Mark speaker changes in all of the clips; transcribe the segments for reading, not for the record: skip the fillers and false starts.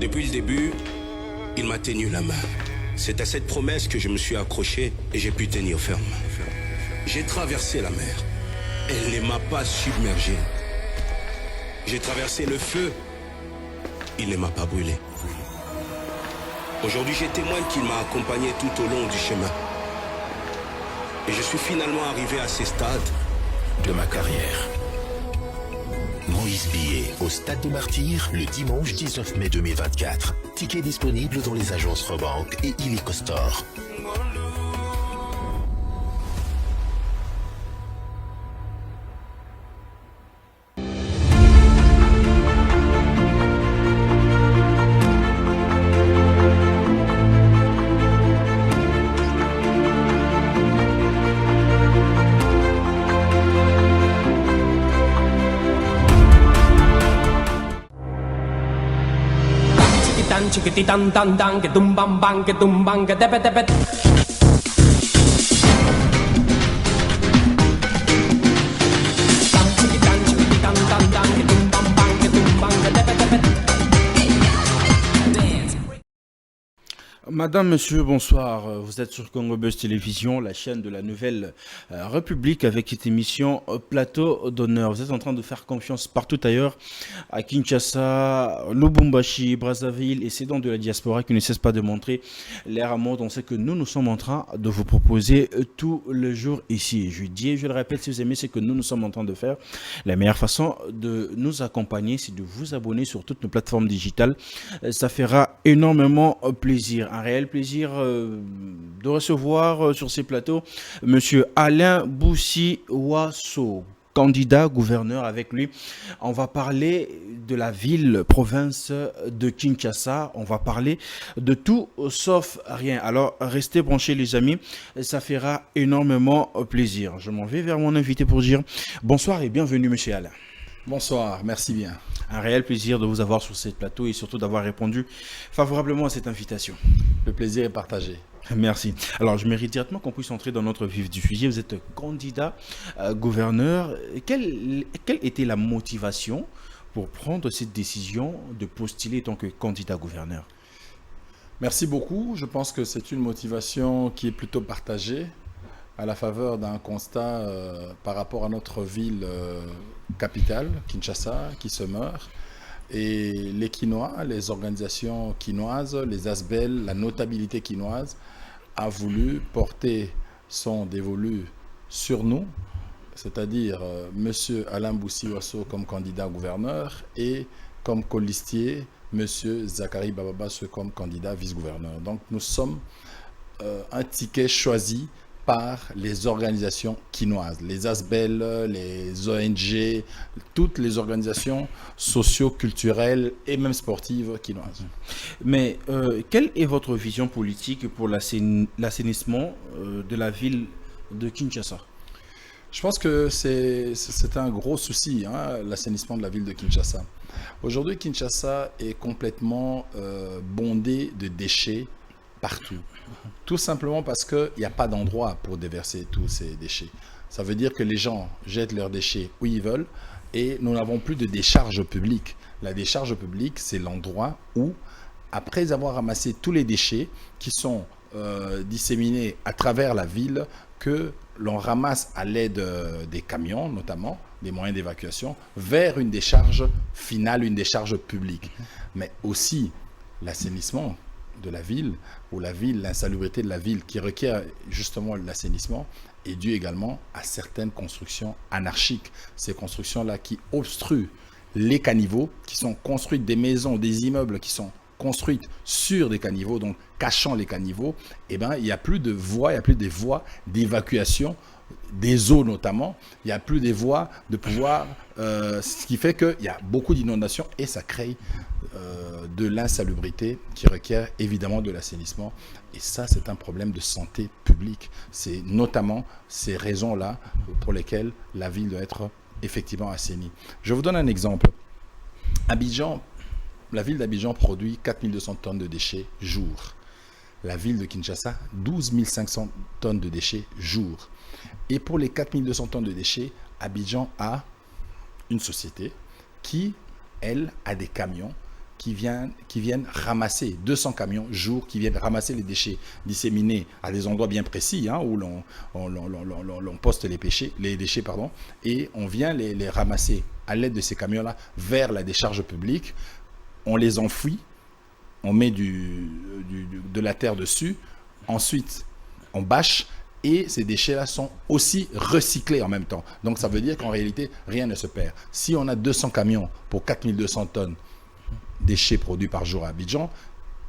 Speaker 1: Depuis le début, il m'a tenu la main. C'est à cette promesse que je me suis accroché et j'ai pu tenir ferme. J'ai traversé la mer. Elle ne m'a pas submergé. J'ai traversé le feu. Il ne m'a pas brûlé. Aujourd'hui, j'ai témoin qu'il m'a accompagné tout au long du chemin. Et je suis finalement arrivé à ce stade de ma carrière.
Speaker 2: Moïse Billet au Stade des Martyrs le dimanche 19 mai 2024. Tickets disponibles dans les agences Rebank et Illico Store.
Speaker 3: Chickity dun dun dun, get dum bam bang, get dum bang, get debet debet.
Speaker 4: Madame, monsieur, bonsoir. Vous êtes sur Congo Buzz Télévision, la chaîne de la Nouvelle République, avec cette émission Plateau d'honneur. Vous êtes en train de faire confiance partout ailleurs, à Kinshasa, Lubumbashi, Brazzaville et ces dons de la diaspora qui ne cessent pas de montrer l'air à mode. On sait que nous sommes en train de vous proposer tous les jours ici. Je dis et je le répète, si vous aimez ce que nous sommes en train de faire, la meilleure façon de nous accompagner, c'est de vous abonner sur toutes nos plateformes digitales. Ça fera énormément plaisir. Un réel plaisir de recevoir sur ces plateaux Monsieur Alain Boussi-Wasso, candidat gouverneur. Avec lui, on va parler de la ville, province de Kinshasa. On va parler de tout sauf rien. Alors, restez branchés les amis, ça fera énormément plaisir. Je m'en vais vers mon invité pour dire bonsoir et bienvenue Monsieur Alain.
Speaker 5: Bonsoir, merci bien.
Speaker 4: Un réel plaisir de vous avoir sur ce plateau et surtout d'avoir répondu favorablement à cette invitation.
Speaker 5: Le plaisir est partagé.
Speaker 4: Merci. Alors, je mérite directement qu'on puisse entrer dans notre vif du sujet. Vous êtes candidat gouverneur. Quelle était la motivation pour prendre cette décision de postuler en tant que candidat gouverneur?
Speaker 5: Merci beaucoup. Je pense que c'est une motivation qui est plutôt partagée à la faveur d'un constat par rapport à notre ville capitale, Kinshasa, qui se meurt. Et les Kinois, les organisations kinoises, les ASBEL, la notabilité kinoise a voulu porter son dévolu sur nous, c'est-à-dire Monsieur Alain Boussi-Wasso comme candidat gouverneur et comme colistier Monsieur Zachary Bababasse comme candidat vice-gouverneur. Donc nous sommes un ticket choisi par les organisations kinoises, les ASBEL, les ONG, toutes les organisations socio-culturelles et même sportives kinoises.
Speaker 4: Mais quelle est votre vision politique pour l'assainissement de la ville de Kinshasa?
Speaker 5: Je pense que c'est un gros souci, l'assainissement de la ville de Kinshasa. Aujourd'hui, Kinshasa est complètement bondé de déchets partout. Tout simplement parce qu'il n'y a pas d'endroit pour déverser tous ces déchets. Ça veut dire que les gens jettent leurs déchets où ils veulent et nous n'avons plus de décharge publique. La décharge publique, c'est l'endroit où, après avoir ramassé tous les déchets qui sont disséminés à travers la ville, que l'on ramasse à l'aide des camions, notamment, des moyens d'évacuation, vers une décharge finale, une décharge publique. Mais aussi l'assainissement de la ville, ou l'insalubrité de la ville qui requiert justement l'assainissement est due également à certaines constructions anarchiques. Ces constructions-là qui obstruent les caniveaux, qui sont construites, des maisons, des immeubles qui sont construites sur des caniveaux, donc cachant les caniveaux, il n'y a plus de voies, il n'y a plus des voies d'évacuation des eaux notamment, il n'y a plus des voies de pouvoir, ce qui fait qu'il y a beaucoup d'inondations et ça crée de l'insalubrité qui requiert évidemment de l'assainissement. Et ça, c'est un problème de santé publique. C'est notamment ces raisons-là pour lesquelles la ville doit être effectivement assainie. Je vous donne un exemple. Abidjan, la ville d'Abidjan produit 4200 tonnes de déchets jour. La ville de Kinshasa, 12 500 tonnes de déchets jour. Et pour les 4200 tonnes de déchets, Abidjan a une société qui, elle, a des camions qui viennent ramasser, 200 camions jour qui viennent ramasser les déchets disséminés à des endroits bien précis où l'on poste les déchets, et on vient les ramasser à l'aide de ces camions-là vers la décharge publique. On les enfouit, on met de la terre dessus, ensuite on bâche et ces déchets-là sont aussi recyclés en même temps. Donc ça veut dire qu'en réalité, rien ne se perd. Si on a 200 camions pour 4200 tonnes déchets produits par jour à Abidjan,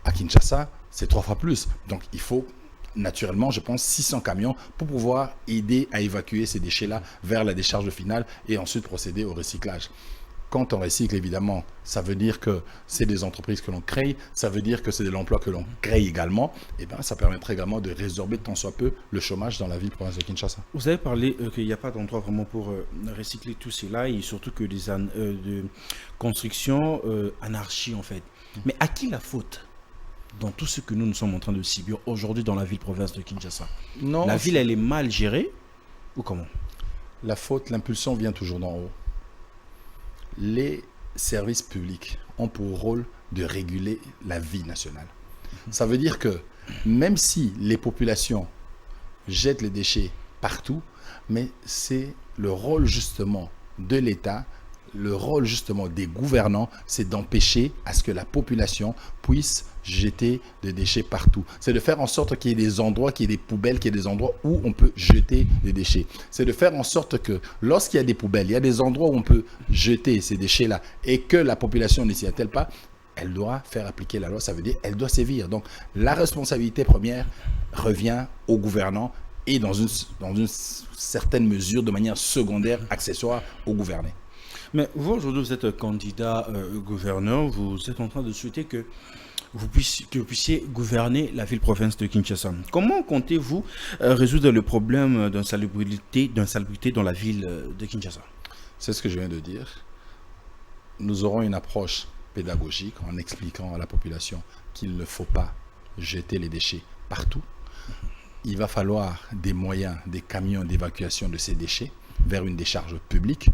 Speaker 5: à Kinshasa, c'est 3 fois plus. Donc il faut naturellement, je pense, 600 camions pour pouvoir aider à évacuer ces déchets-là vers la décharge finale et ensuite procéder au recyclage. Quand on recycle, évidemment, ça veut dire que c'est des entreprises que l'on crée, ça veut dire que c'est de l'emploi que l'on crée également, et bien ça permettrait également de résorber tant soit peu le chômage dans la ville province de Kinshasa.
Speaker 4: Vous avez parlé qu'il n'y a pas d'endroit vraiment pour recycler tout cela et surtout que de construction anarchie en fait. Mais à qui la faute dans tout ce que nous sommes en train de subir aujourd'hui dans la ville province de Kinshasa?
Speaker 5: Non,
Speaker 4: la ville elle est mal gérée ou comment?
Speaker 5: La faute, l'impulsion vient toujours d'en haut. Les services publics ont pour rôle de réguler la vie nationale. Ça veut dire que même si les populations jettent les déchets partout, mais c'est le rôle justement de l'État, le rôle justement des gouvernants, c'est d'empêcher à ce que la population puisse jeter des déchets partout. C'est de faire en sorte qu'il y ait des endroits, qu'il y ait des poubelles, qu'il y ait des endroits où on peut jeter des déchets. C'est de faire en sorte que lorsqu'il y a des poubelles, il y a des endroits où on peut jeter ces déchets-là et que la population ne s'y attelle pas, elle doit faire appliquer la loi, ça veut dire qu'elle doit sévir. Donc la responsabilité première revient aux gouvernants et dans une certaine mesure, de manière secondaire, accessoire, aux gouvernés.
Speaker 4: Mais vous, aujourd'hui, vous êtes candidat gouverneur, vous êtes en train de souhaiter que vous puissiez gouverner la ville-province de Kinshasa. Comment comptez-vous résoudre le problème d'insalubrité dans la ville de Kinshasa?
Speaker 5: C'est ce que je viens de dire. Nous aurons une approche pédagogique en expliquant à la population qu'il ne faut pas jeter les déchets partout. Il va falloir des moyens, des camions d'évacuation de ces déchets vers une décharge publique.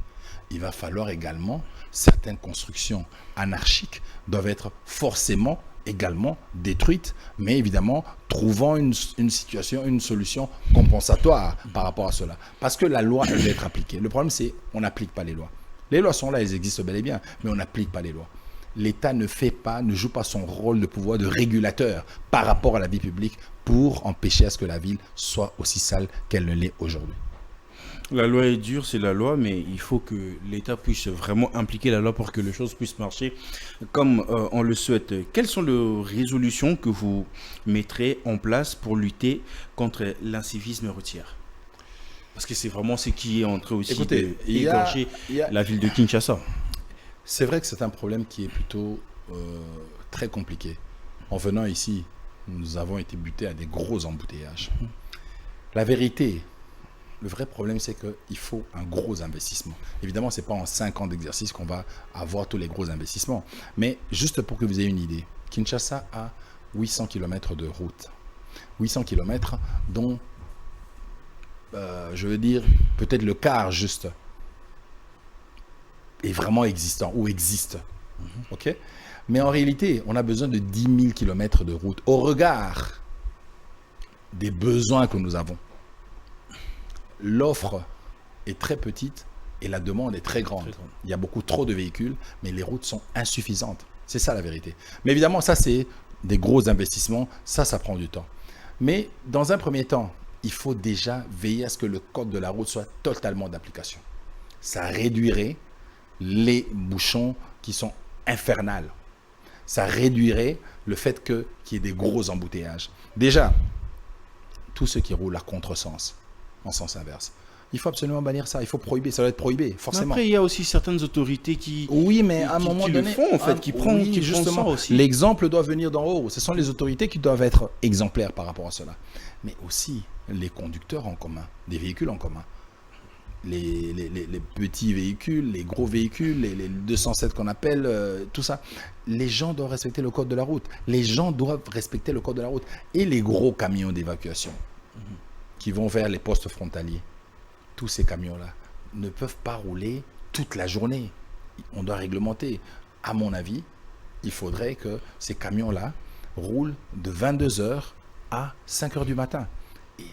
Speaker 5: Il va falloir également, certaines constructions anarchiques doivent être forcément également détruites, mais évidemment trouvant une solution compensatoire par rapport à cela. Parce que la loi, elle doit être appliquée. Le problème, c'est qu'on n'applique pas les lois. Les lois sont là, elles existent bel et bien, mais on n'applique pas les lois. L'État ne joue pas son rôle de pouvoir de régulateur par rapport à la vie publique pour empêcher à ce que la ville soit aussi sale qu'elle ne l'est aujourd'hui.
Speaker 4: La loi est dure, c'est la loi, mais il faut que l'État puisse vraiment impliquer la loi pour que les choses puissent marcher comme on le souhaite. Quelles sont les résolutions que vous mettrez en place pour lutter contre l'incivisme routier? Parce que c'est vraiment ce qui est en train aussi d'égorger la ville de Kinshasa.
Speaker 5: C'est vrai que c'est un problème qui est plutôt très compliqué. En venant ici, nous avons été butés à des gros embouteillages. La vérité, le vrai problème, c'est qu'il faut un gros investissement. Évidemment, ce n'est pas en 5 ans d'exercice qu'on va avoir tous les gros investissements. Mais juste pour que vous ayez une idée, Kinshasa a 800 km de route. 800 km dont, je veux dire, peut-être le quart juste est vraiment existant ou existe. Ok ? Mais en réalité, on a besoin de 10 000 km de route au regard des besoins que nous avons. L'offre est très petite et la demande est très grande. Il y a beaucoup trop de véhicules, mais les routes sont insuffisantes. C'est ça la vérité. Mais évidemment, ça c'est des gros investissements, ça prend du temps. Mais dans un premier temps, il faut déjà veiller à ce que le code de la route soit totalement d'application. Ça réduirait les bouchons qui sont infernales. Ça réduirait le fait qu'il y ait des gros embouteillages. Déjà, tous ceux qui roulent à contresens, en sens inverse, il faut absolument bannir ça. Il faut prohiber, ça doit être prohibé, forcément.
Speaker 4: Mais après, il y a aussi certaines autorités qui...
Speaker 5: Oui, mais à un moment donné...
Speaker 4: le font, en fait, qui prennent ça aussi.
Speaker 5: L'exemple doit venir d'en haut. Ce sont les autorités qui doivent être exemplaires par rapport à cela. Mais aussi les conducteurs en commun, des véhicules en commun. Les petits véhicules, les gros véhicules, les 207 qu'on appelle, tout ça. Les gens doivent respecter le code de la route. Les gens doivent respecter le code de la route. Et les gros camions d'évacuation qui vont vers les postes frontaliers, tous ces camions-là ne peuvent pas rouler toute la journée. On doit réglementer. À mon avis, il faudrait que ces camions-là roulent de 22 heures à 5 heures du matin. Et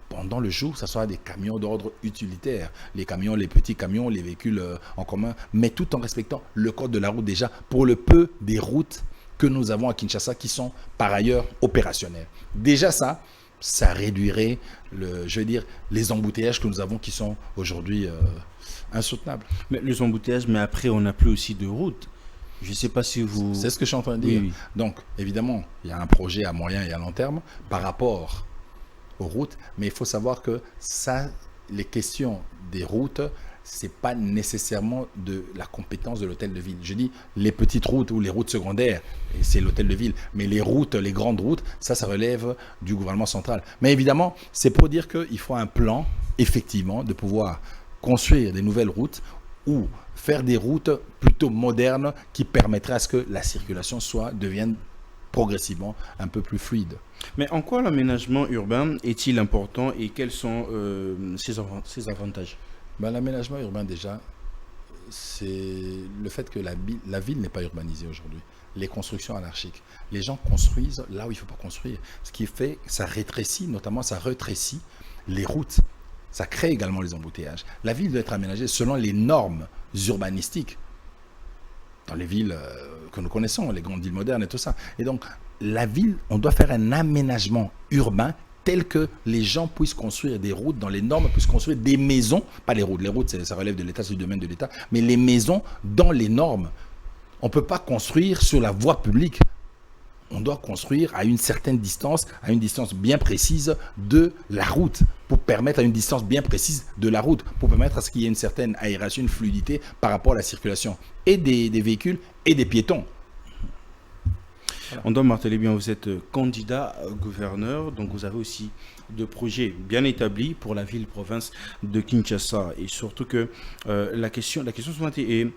Speaker 5: pendant le jour, ça sera des camions d'ordre utilitaire. Les camions, les petits camions, les véhicules en commun, mais tout en respectant le code de la route déjà, pour le peu des routes que nous avons à Kinshasa qui sont par ailleurs opérationnelles. Déjà ça réduirait les embouteillages que nous avons qui sont aujourd'hui insoutenables.
Speaker 4: Mais les embouteillages, mais après, on n'a plus aussi de route. Je ne sais pas si vous...
Speaker 5: C'est ce que je suis en train de dire.
Speaker 4: Oui.
Speaker 5: Donc, évidemment, il y a un projet à moyen et à long terme par rapport aux routes, mais il faut savoir que les questions des routes, ce n'est pas nécessairement de la compétence de l'hôtel de ville. Je dis les petites routes ou les routes secondaires, et c'est l'hôtel de ville, mais les routes, les grandes routes, ça relève du gouvernement central. Mais évidemment, c'est pour dire qu'il faut un plan, effectivement, de pouvoir construire des nouvelles routes ou faire des routes plutôt modernes qui permettraient à ce que la circulation devienne progressivement un peu plus fluide.
Speaker 4: Mais en quoi l'aménagement urbain est-il important et quels sont ses avantages?
Speaker 5: L'aménagement urbain, déjà, c'est le fait que la ville n'est pas urbanisée aujourd'hui. Les constructions anarchiques. Les gens construisent là où il ne faut pas construire. Ce qui fait, ça rétrécit les routes. Ça crée également les embouteillages. La ville doit être aménagée selon les normes urbanistiques. Dans les villes que nous connaissons, les grandes villes modernes et tout ça. Et donc, la ville, on doit faire un aménagement urbain tel que les gens puissent construire des routes dans les normes, puissent construire des maisons, pas les routes, ça relève de l'État, c'est du domaine de l'État, mais les maisons dans les normes. On ne peut pas construire sur la voie publique. On doit construire à une certaine distance, à une distance bien précise de la route, pour permettre à une distance bien précise de la route, pour permettre à ce qu'il y ait une certaine aération, une fluidité par rapport à la circulation et des véhicules et des piétons.
Speaker 4: Voilà. On doit marteler bien, vous êtes candidat gouverneur, donc vous avez aussi de projets bien établis pour la ville-province de Kinshasa. Et surtout que la question suivante est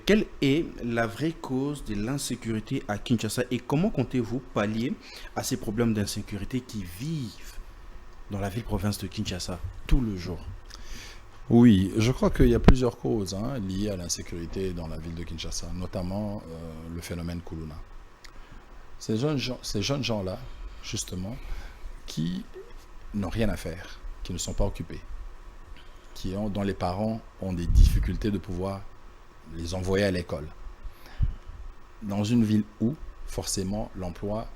Speaker 4: quelle est la vraie cause de l'insécurité à Kinshasa et comment comptez-vous pallier à ces problèmes d'insécurité qui vivent dans la ville-province de Kinshasa tout le jour?
Speaker 5: Oui, je crois qu'il y a plusieurs causes liées à l'insécurité dans la ville de Kinshasa, notamment le phénomène Kuluna. Ces jeunes gens-là, qui n'ont rien à faire, qui ne sont pas occupés, dont les parents ont des difficultés de pouvoir les envoyer à l'école. Dans une ville où, forcément, l'emploi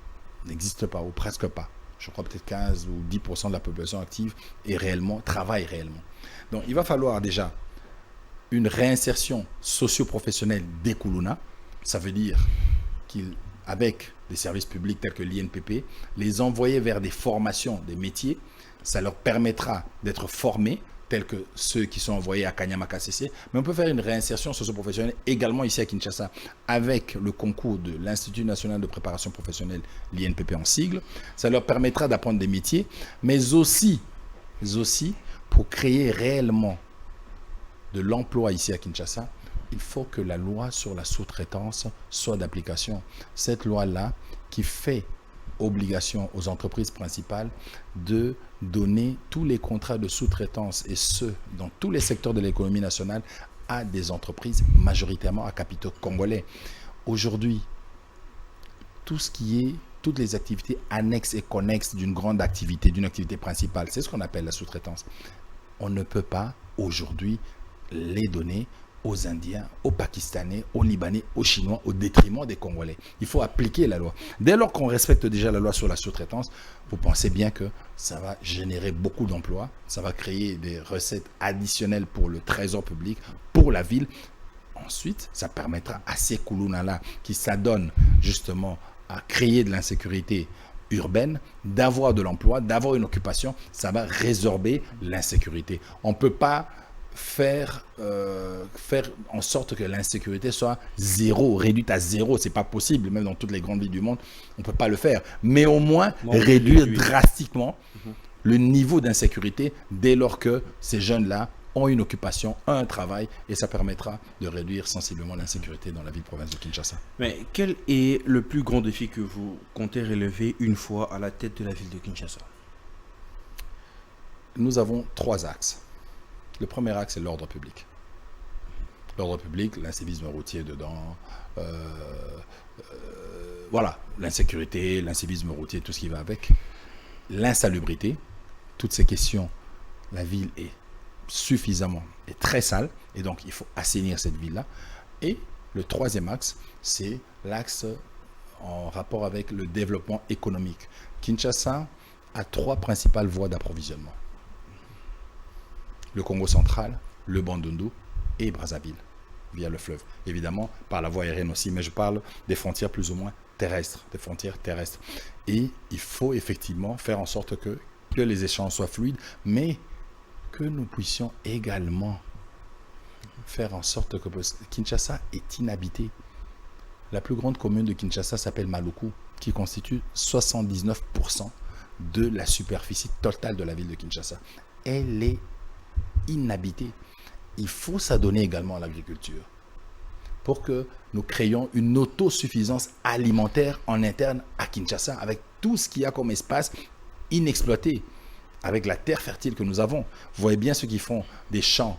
Speaker 5: n'existe pas, ou presque pas. Je crois peut-être 15 ou 10% de la population active travaille réellement. Donc, il va falloir déjà une réinsertion socio-professionnelle des Kuluna. Ça veut dire qu'avec des services publics tels que l'INPP, les envoyer vers des formations, des métiers, ça leur permettra d'être formés, tels que ceux qui sont envoyés à Kanyama CC. Mais on peut faire une réinsertion socio-professionnelle également ici à Kinshasa, avec le concours de l'Institut national de préparation professionnelle, l'INPP en sigle. Ça leur permettra d'apprendre des métiers, mais aussi pour créer réellement de l'emploi ici à Kinshasa, il faut que la loi sur la sous-traitance soit d'application. Cette loi-là qui fait obligation aux entreprises principales de donner tous les contrats de sous-traitance et ceux dans tous les secteurs de l'économie nationale à des entreprises majoritairement à capitaux congolais. Aujourd'hui, toutes les activités annexes et connexes d'une grande activité, d'une activité principale, c'est ce qu'on appelle la sous-traitance. On ne peut pas aujourd'hui les donner aux Indiens, aux Pakistanais, aux Libanais, aux Chinois, au détriment des Congolais. Il faut appliquer la loi. Dès lors qu'on respecte déjà la loi sur la sous-traitance, vous pensez bien que ça va générer beaucoup d'emplois, ça va créer des recettes additionnelles pour le trésor public, pour la ville. Ensuite, ça permettra à ces Kuluna-là qui s'adonnent justement à créer de l'insécurité urbaine, d'avoir de l'emploi, d'avoir une occupation. Ça va résorber l'insécurité. On ne peut pas faire en sorte que l'insécurité soit réduite à zéro. C'est pas possible, même dans toutes les grandes villes du monde, on peut pas le faire. Mais au moins réduire drastiquement le niveau d'insécurité dès lors que ces jeunes-là ont une occupation, ont un travail, et ça permettra de réduire sensiblement l'insécurité dans la ville-province de Kinshasa.
Speaker 4: Mais quel est le plus grand défi que vous comptez relever une fois à la tête de la ville de Kinshasa?
Speaker 5: Nous avons 3 axes. Le premier axe, c'est l'ordre public. l'ordre public, l'incivisme routier dedans, voilà, l'insécurité, l'incivisme routier, tout ce qui va avec, l'insalubrité, toutes ces questions, la ville est suffisamment, est très sale, et donc il faut assainir cette ville-là. Et le troisième axe, c'est l'axe en rapport avec le développement économique. Kinshasa a 3 principales voies d'approvisionnement. Le Congo central, le Bandundu et Brazzaville, via le fleuve. Évidemment, par la voie aérienne aussi, mais je parle des frontières plus ou moins terrestres, des frontières terrestres. Et il faut effectivement faire en sorte que les échanges soient fluides, mais que nous puissions également faire en sorte que Kinshasa est inhabité. La plus grande commune de Kinshasa s'appelle Maluku, qui constitue 79% de la superficie totale de la ville de Kinshasa. Elle est inhabitée. Il faut s'adonner également à l'agriculture pour que nous créions une autosuffisance alimentaire en interne à Kinshasa, avec tout ce qu'il y a comme espace inexploité, avec la terre fertile que nous avons. Vous voyez bien ceux qui font des champs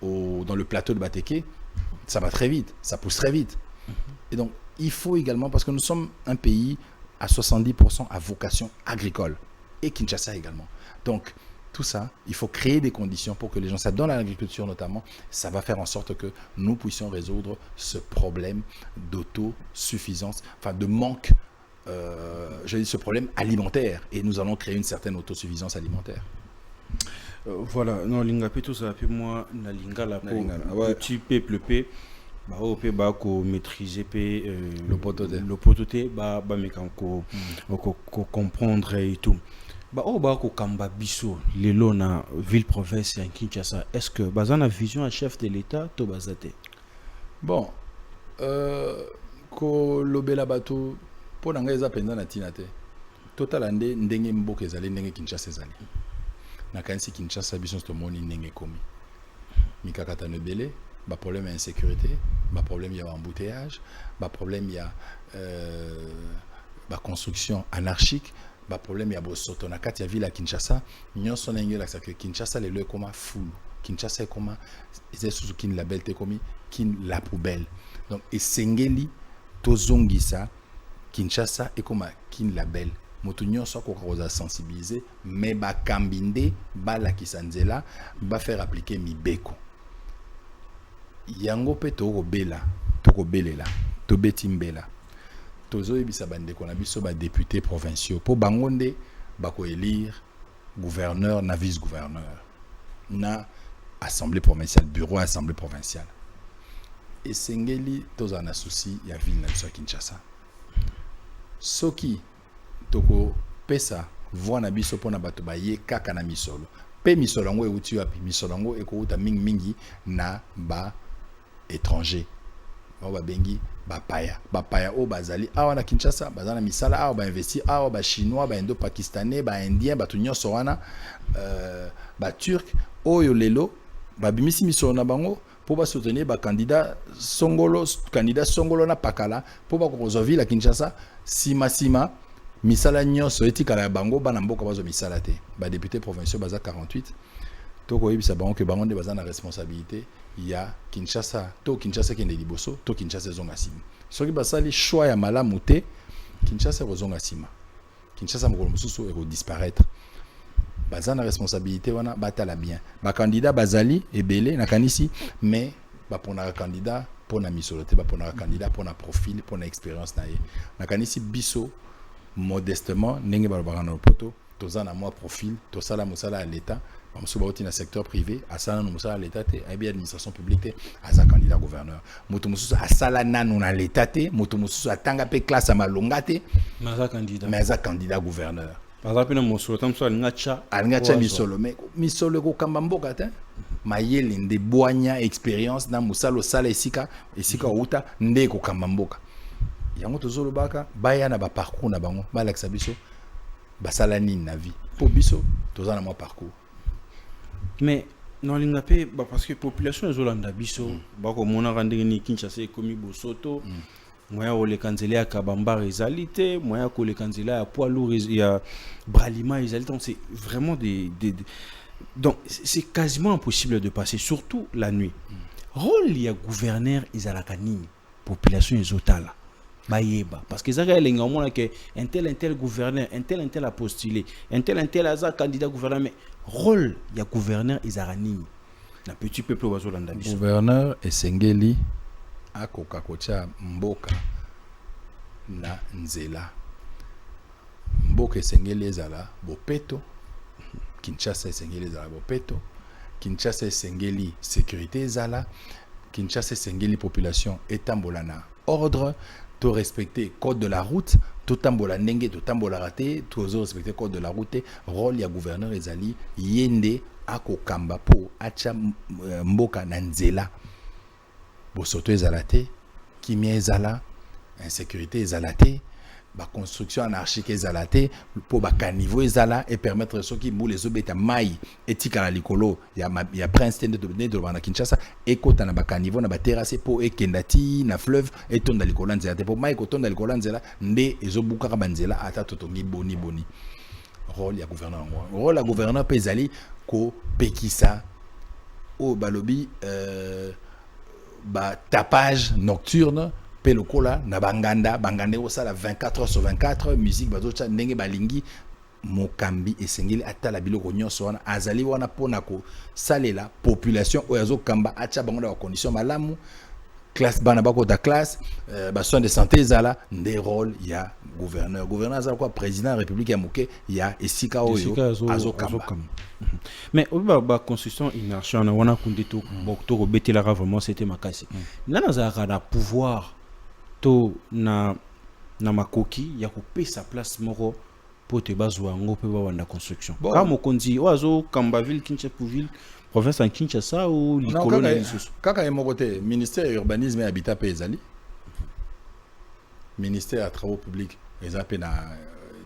Speaker 5: dans le plateau de Bateke, ça va très vite, ça pousse très vite. Et donc, il faut également, parce que nous sommes un pays à 70% à vocation agricole, et Kinshasa également. Donc, tout ça, il faut créer des conditions pour que les gens s'adonnent à l'agriculture notamment. Ça va faire en sorte que nous puissions résoudre ce problème d'autosuffisance, enfin de manque, ce problème alimentaire. Et nous allons créer une certaine autosuffisance alimentaire.
Speaker 4: Voilà, non, Lingapé, tout ça, puis moi, na Lingala, petit peuple, bah ko maîtriser
Speaker 5: le
Speaker 4: pototé bah mais ko comprendre et tout bah ko kamba biso lelo na ville province ya Kinshasa. Est-ce que bazana vision à chef de l'état to bazate
Speaker 5: bon ko lobela bato po na ngeza penza na tinate total ande ndenge mboka ezali ndenge Kinshasa ezali na kanisi Kinshasa biso to moni ndenge komi mikakata no belé. Bah problème il y a insécurité, bah problème il y a embouteillage, bah problème il y a bah construction anarchique, bah problème il y a bosoto na kati ya ville à Kinshasa, nyonso na ngela que Kinshasa le koma full, Kinshasa koma c'est Suzuki la belle te komi kin la poubelle. Donc esengeli tozongisa Kinshasa et koma kin la belle. Moto nyonso ko koza sensibiliser mais ba kambinde ba la kisanzela ba faire appliquer mibeko. Yango pe tokobelela tobeti mbela tozoyebisa bandeko na biso ba députés provinciaux po bango nde bako élire gouverneur na vice gouverneur na assemblée provinciale, bureau assemblée provinciale. Et sengeli toza na souci ya ville na biso ya Kinshasa soki toko pesa voix na biso pona bato baye kaka na misolo pe misolo ngo euti wapi misolo ngo ekouta mingi na ba étranger ba bengi ba paya o bazali awa na Kinshasa bazana misala awa ba investir awa ba chinois ba indo pakistanais ba indien ba tunyoso wana ba turc oyo lelo ba bimisi misolo na bango pour ba soutenir ba candidat songolo na pakala pour ba ko ville à Kinshasa sima misala nyonso etikala bango bana mboka bazo misala te ba député provinciaux baza 48 toko yebisa bango ke bango nde baza na responsabilité ya Kinshasa qui est liboso to Kinshasa zonga sima soki basali choix ya malamu te Kinshasa zonga sima Kinshasa mokolo mosusu eko disparaître baza na responsabilité wana batala bien ba candidat bazali ebele na kanisi mais ba pona candidat pona misolo te ba pona candidat pona profil pona expérience na ye na kanisi biso modestement ndenge balobaka na poto toza na moi profil tosala mosala à l'état bamusu bauti na secteur privé asala na mosala à l'état te ayebi administration publique te aza candidat gouverneur moto mosusu asala nanu na l'état te moto mosusu atanga pe classe malonga te mais aza candidat gouverneur
Speaker 4: par exemple mosolo tamso alingacha
Speaker 5: misolo mais misolo ko kamba mboka te mayele nde boanya expérience na musalo sala esika uta nde ko kamba mboka yango tozolo baka baya na ba parcours na bango balakisa biso basala nini na vie po biso toza na mo parcours
Speaker 4: mais non lingapé parce que population ezolanda biso bako mona randenge ni Kinshasa ekomi bosoto moya ole kanzela ya kabamba ezalité moya ko le kanzela ya poids lourd ya bralima ezalité. Donc c'est vraiment donc c'est quasiment impossible de passer surtout la nuit rôle ya gouverneur ezalaka nini population ezotala bayeba parce que ezaka elenga omona ke un tel gouverneur un tel a postulé un tel aza candidat gouverneur mais rôle ya gouverneur ezalaka nini na petit peuple bazolanda biso
Speaker 5: gouverneur esengeli akoka kotia mboka na nzela mboka esengeli ezala bopeto Kinshasa esengeli ezala bopeto Kinshasa esengeli sécurité ezala Kinshasa esengeli population etambola na ordre to respecter code de la route to tambola ndenge to tambola raté to respecter code de la route rôle ya gouverneur ezali yende akokamba po acha mboka na nzela bosoto ezala te kimia ezala insécurité ezala te ba construction anarchique ezala te po ba caniveau ezala et permettre ceux qui boule les obeta mai etika la likolo ya prince de na Kinshasa ekota na ba caniveau na ba terrasse po ekendati na fleuve etonda likolo nzela te po mai kotonda likolo nzela nde ezobuka ka banzela ata totongi boni rôle ya gouverneur rôle ya gouverneur pe ezali ko pekisa o balobi ba tapage nocturne pe lokola na banganda osala 24 heures sur 24 musique bazocha ndenge balingi mokambi esengeli atala biloko nyonso wana azali wana pona ko salela population oyo azokamba acha bango na condition malamu classe bana bako da classe ba soins de santé ezala nde rôle ya gouverneur azala quoi président république ya moke ya esika oyo azokamba
Speaker 4: mais ba constitution inarchie on wana kundeto bokto betela vraiment c'était makasi nana za na pouvoir to na makoki ya kopesa place moko po te bazwa ngo pe ba wanda construction ka mokonzi oazo kamba ville Kinshasa pour ville province en Kinshasa ou likolo na lisusu
Speaker 5: kaka e moko te ministère urbanisme et habitat pe ezali ministère à travaux publics ezapé na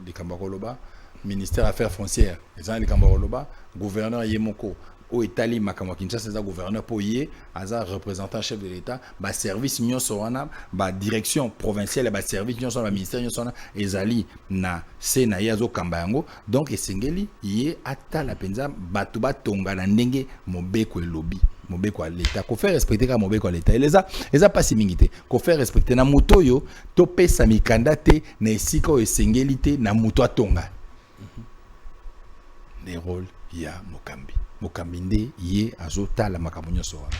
Speaker 5: de Kambakoloba ministère affaires foncières ezali de Kambakoloba gouverneur yemoko o etali makamwa Kinshasa za gouverneur po ye aza représentant chef de l'état ba service nyonso wana ba direction provinciale ba service nyonso ba ministère nyonso wana ezali na sena yazo kamba yango donc esengeli ye atala penza batu batonga na ndenge mobeko elobi mobeko à l'état ko faire respecter ka mobeko à l'état eza pasi mingite ko faire respecter na mutoyo to pesa mikanda te na esika o esengeli te na muto atonga les rôles ya mokambinde ye azotala makambo nyonso wana.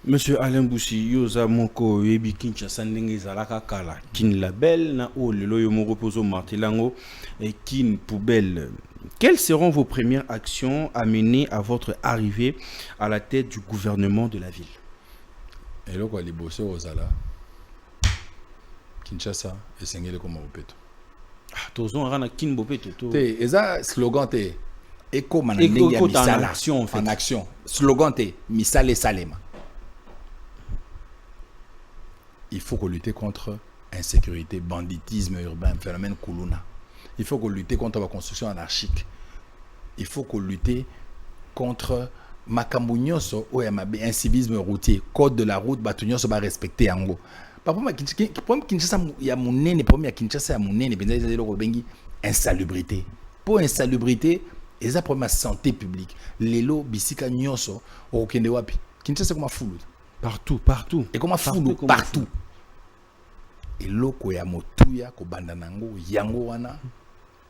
Speaker 4: Monsieur Alain Boussi yoza moko yebi Kinshasa ndenge ezalaka kala kin label na o lelo yo moko pozo martelango et kin poubelle. Quelles seront vos premières actions à mener à votre arrivée à la tête du gouvernement de la ville?
Speaker 5: Eloko liboso ozala Kinshasa esengele koma bopeto.
Speaker 4: Tozo rana kin bopeto to.
Speaker 5: Te eza slogan te eko manandenge ya misala en action slogan te misale salema. Il faut que lutter contre insécurité, banditisme urbain, phénomène Kuluna. Il faut que lutter contre la construction anarchique. Il faut que lutter contre makambo nyonso o ya mabe incivisme routier, code de la route batunyoso ba respecter yango. Problème Kinshasa ya munene, problème ya Kinshasa ya munene benza ezelo ko bengi insalubrité. Pour insalubrité, eza problème santé publique. Lelo bisika nyonso o kende wapi? Kinshasa comme fulu.
Speaker 4: Partout.
Speaker 5: Et comme fulu partout. Et loko ya motuya ko banda nango yango wana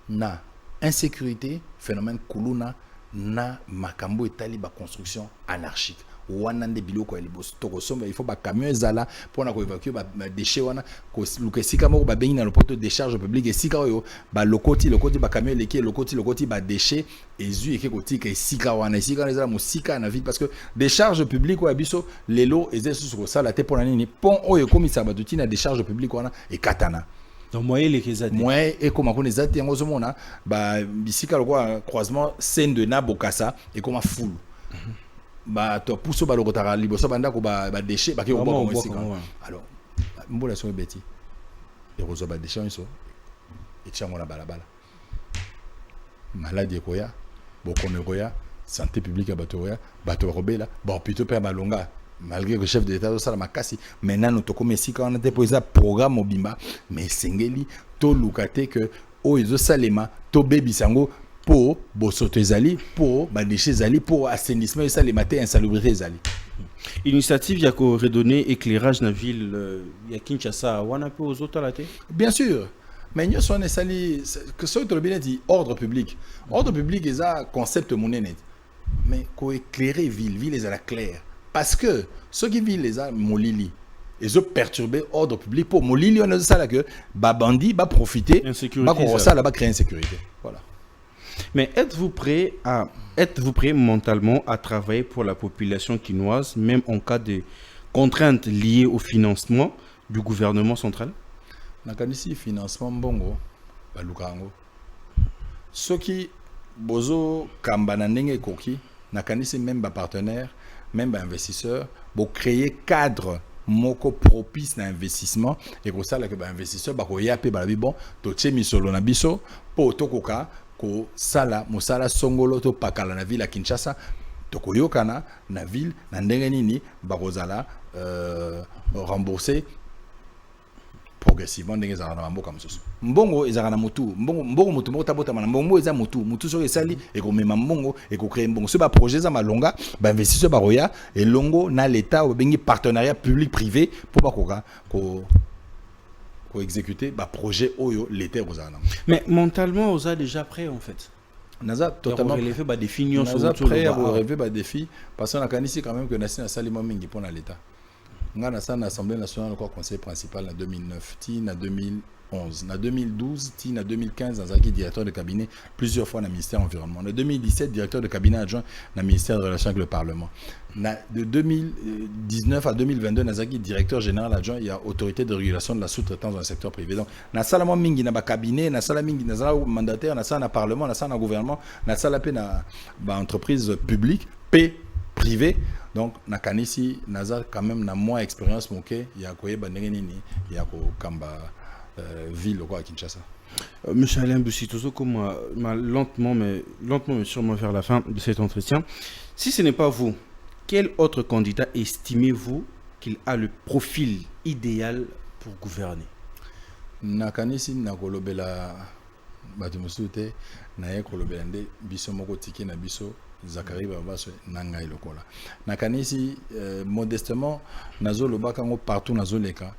Speaker 5: na insécurité, phénomène kuluna na makambo etali ba construction anarchique. Wana nde biloko ya liboso tokosomba il faut ba camion ezala pour na ko évacuer ba déchets wana ko lukesika moko ba bengi na lopoto de décharge publique esika oyo ba lokoti ba camion leki lokoti ba déchets ezu eke kotika esika wana esika ezala musika na ville parce que décharge publique oyo biso lelo ezesu ko sala te pona nini pont oyo komisa ba dutina décharge publique wana e katana.
Speaker 4: Donc moyen les kezati
Speaker 5: moyen e koma kone zati yango zomona ba bisika lokwa croisement scène de Nabokasa e koma full. Ba to puso ba lokotaka liboso banda ko ba déchets ba ke ko ba musika. Alors mbola so beti e rozo ba déchets so e tchango na balabala. Maladie koya bokone koya santé publique ya bato robela ba hôpital pe balonga. Malgré que le chef de l'État ça la makasi maintenant nous to comme si quand on a déposé programme mobimba mais sengeli to lukate que o ezo salema to bebi sango pour bosoto ezali pour ba déchets ezali pour assainissement ezali matin insalubrité ezali
Speaker 4: Initiative il y a qu'au redonner éclairage dans la ville il y a Kinshasa on a peu aux autres à la tête.
Speaker 5: Bien sûr. Mais nous sommes que ce que le dit ordre public. Ordre public est un concept monnaie. Mais qu'on éclairer ville est à la claire. Parce que ceux qui vivent les a molili. Ils ont perturbé l'ordre public pour molili on a ça là que bandi va profiter va ça là va créer insécurité. Voilà.
Speaker 4: Mais êtes-vous prêt mentalement à travailler pour la population quinoise même en cas de contraintes liées au financement du gouvernement central?
Speaker 5: Nakanisi financement bongo balukango. Ceux qui bozo kambana ndenge koki nakanisi même ba partenaire même ba investisseur pour créer cadre moko propice na investissement et ko sala que ba investisseur ba ko yape ba bi bon to tche misolo na biso po to koka ko sala mosala songolo to pakala na ville ya Kinshasa to koyokana na ville na ndenge nini ba kozala rembourser progressivement ndenge za na mboka mosusu mbongo ezaka na mutu mbongo mutu moko tabota na mbongo eza mutu so esali e ko mema mbongo e ko créer mbongo so ba projet za malonga ba investisseur ba roya et longo na l'état ou bengi partenariat public privé pour ba koka ko exécuter ba projet oyo l'état ozana.
Speaker 4: Mais mentalement oza déjà prêt en fait.
Speaker 5: Naza totalement
Speaker 4: relever ba défi nyonso
Speaker 5: naza prêt à relever ba défi parce qu'on a kanisi quand même que nasi na salima mingi pour na l'état. Nga na sa na Assemblée nationale au conseil principal en 2009, ti na 2011, na 2012, ti na 2015 dans un directeur de cabinet plusieurs fois dans le ministère de l'environnement. En 2017 directeur de cabinet adjoint dans le ministère de relations avec le Parlement. De 2019 à 2022 dans un directeur général adjoint il y a autorité de régulation de la sous-traitance dans le secteur privé. Donc na sala mo mingi na ba cabinet, na sala mingi na sala mandataire, na sala na parlement, na sala na gouvernement, na sala pe na ba entreprise publique, p privé. Donc nakanisi naza quand même na moins expérience moké ya koyeba ndenge nini ya ko kamba ville quoi à Kinshasa.
Speaker 4: Monsieur Alain Bussitozo, comme lentement mais sûrement vers la fin de cet entretien, si ce n'est pas vous, quel autre candidat estimez-vous qu'il a le profil idéal pour gouverner?
Speaker 5: Nakanisi nakolobela batu musute na ye kolobela nde biso moko tiki na biso Zakari Babaso Nangai Lokola. Nakanisi modestement nazo lobaka ngo partout nazo leka.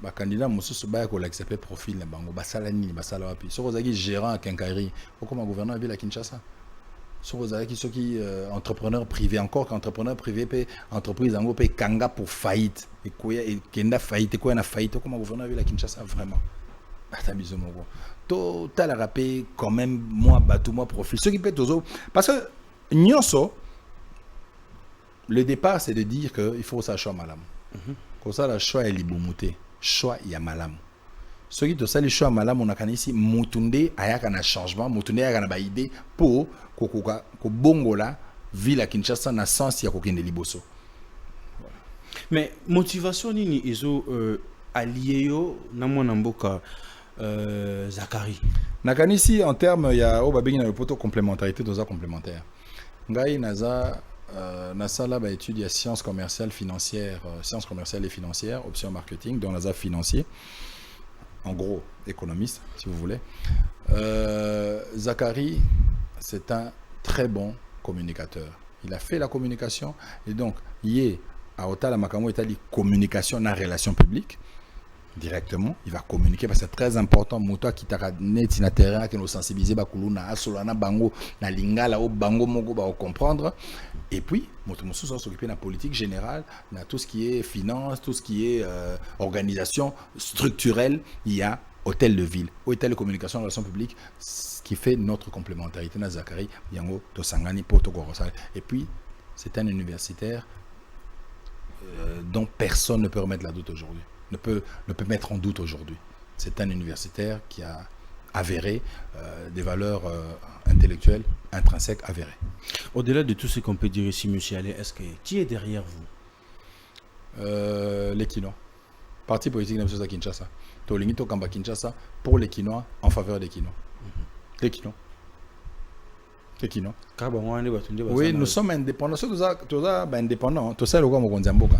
Speaker 5: Ba candidat mosusu ba ko l'accepter profil na bango basala nini basala wapi. Soko zaki gérant à Kenkayri, comme gouverneur ville à Kinshasa. Soko zaki soki entrepreneur privé encore qu'entrepreneur privé pe entreprise ngo pe kanga pour faillite et koya et kenda faillite ko na faillite comme gouverneur ville à Kinshasa vraiment. Batabizo moko. To ta la rapé quand même moi batou moi profil. Ce qui peut toujours parce que Nyonso, le départ c'est de dire qu'il faut ça choix malam. Comme ça le choix est libumuté, choix ya malam. Ce qui te ça le choix malam on a kanisi mutunde ayaka na changement, mutunde ayaka na ba idée pour ko bongola ville à Kinshasa na sens ya kokende liboso.
Speaker 4: Mais motivation nini ezo allié yo na mwana mboka Zakari.
Speaker 5: Nakanisi en termes ya o babingi na le poto complémentarité doza complémentaire. Ngai naza nasala ba étude ya sciences commerciales financières, sciences commerciales et financières, option marketing dans naza financier. En gros, économiste si vous voulez. Zakari, c'est un très bon communicateur. Il a fait la communication et donc il est à Otala Makamo Etali communication dans relation publique. Directement, il va communiquer parce que c'est très important. Moto qui t'a net na terrain qui nous sensibiliser ba kuluna asolana bango na lingala au bango moko ba comprendre. Et puis moto mosusu s'occuper de la politique générale, na tout ce qui est finance, tout ce qui est organisation structurelle. Il y a hôtel de ville, hôtel de communication et relations publiques, ce qui fait notre complémentarité na Zakari yango to sangani poto korosal. Et puis c'est un universitaire dont personne ne peut remettre la doute aujourd'hui. Ne peut mettre en doute aujourd'hui. C'est un universitaire qui a avéré des valeurs intellectuelles intrinsèques avérées.
Speaker 4: Au-delà de tout ce qu'on peut dire ici, M. Allais, est-ce que qui est derrière vous?
Speaker 5: Les Quinois. Parti politique de M. Kinshasa. Tolingito Kamba Kinshasa pour les Quinois, en faveur des Quinois. Les Quinois. Les Quinois. Oui, nous sommes indépendants. Nous sommes indépendants. Tout ça, le gars Mokonzamboka.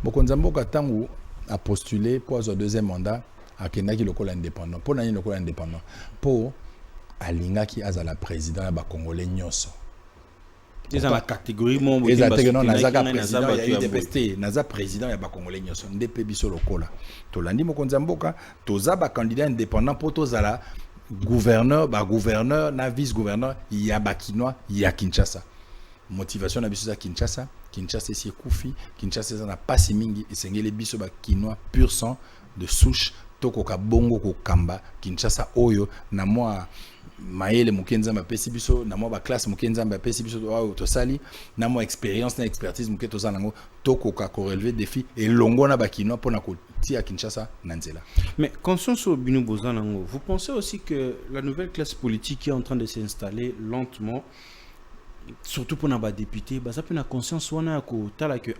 Speaker 5: Mokonzamboka, tangu a postulé pour son deuxième mandat à Kenaki local indépendant. Pour nani local indépendant. Pour Alinga qui a la président ba Congolais nyonso.
Speaker 4: C'est dans la catégorie mon
Speaker 5: et ça non nazaka président ya UDPS naza président ya ba congolais nyonso ndepe biso lokola to landi mokonza mboka toza ba candidat indépendant pour tozala gouverneur na vice gouverneur ya ba kinois ya Kinshasa motivation na biso za Kinshasa si kufi Kinshasa na pasi mingi esengeli biso ba kinois pur sang de souche tokoka bongo ko kamba Kinshasa oyo na moi maele mukenza mapesi biso na moi ba classe mukenza mapesi biso to sali na moi expérience na expertise muketo za nango tokoka ko relever défi et longo na bakino pona ko tia Kinshasa na nzela.
Speaker 4: Mais conscience au binu bozanango, vous pensez aussi que la nouvelle classe politique est en train de s'installer lentement, surtout pour les députés, ça peut être conscience wana ko tala que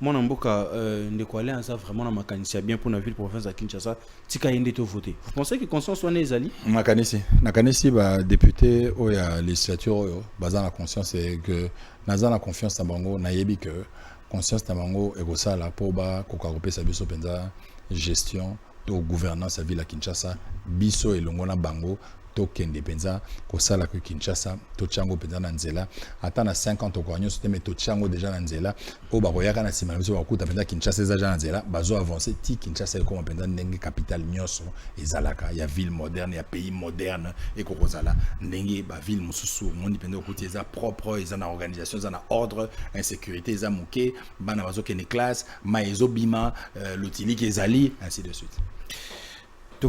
Speaker 4: mon amboka ndeko aller ça vraiment na makanisi bien pour la ville province de Kinshasa tika yende to voter. Vous pensez que conscience wana ezali
Speaker 5: makanisi ba député oya législature oyo baza na conscience et que naza na confiance na bango na yebi que conscience na bango ekosala po ba koka kopesa biso penza gestion to gouvernance à ville à Kinshasa biso elongo na bango tokende penza kosala ko Kinshasa to tchango penza na nzela ata na 50 okanyo sote me to tchango déjà na nzela o ba koyaka na sima biso bakuta penza Kinshasa eza na nzela bazo avancer ti Kinshasa ko penza ndenge capitale nyonso ezalaka ya ville moderne ya pays moderne et ko kozala ndenge ba ville mususu mondi penza okuti eza propre eza na organisation eza na ordre insécurité eza muke bana bazo kene classe ma ezo bima lotili ezali ainsi de suite.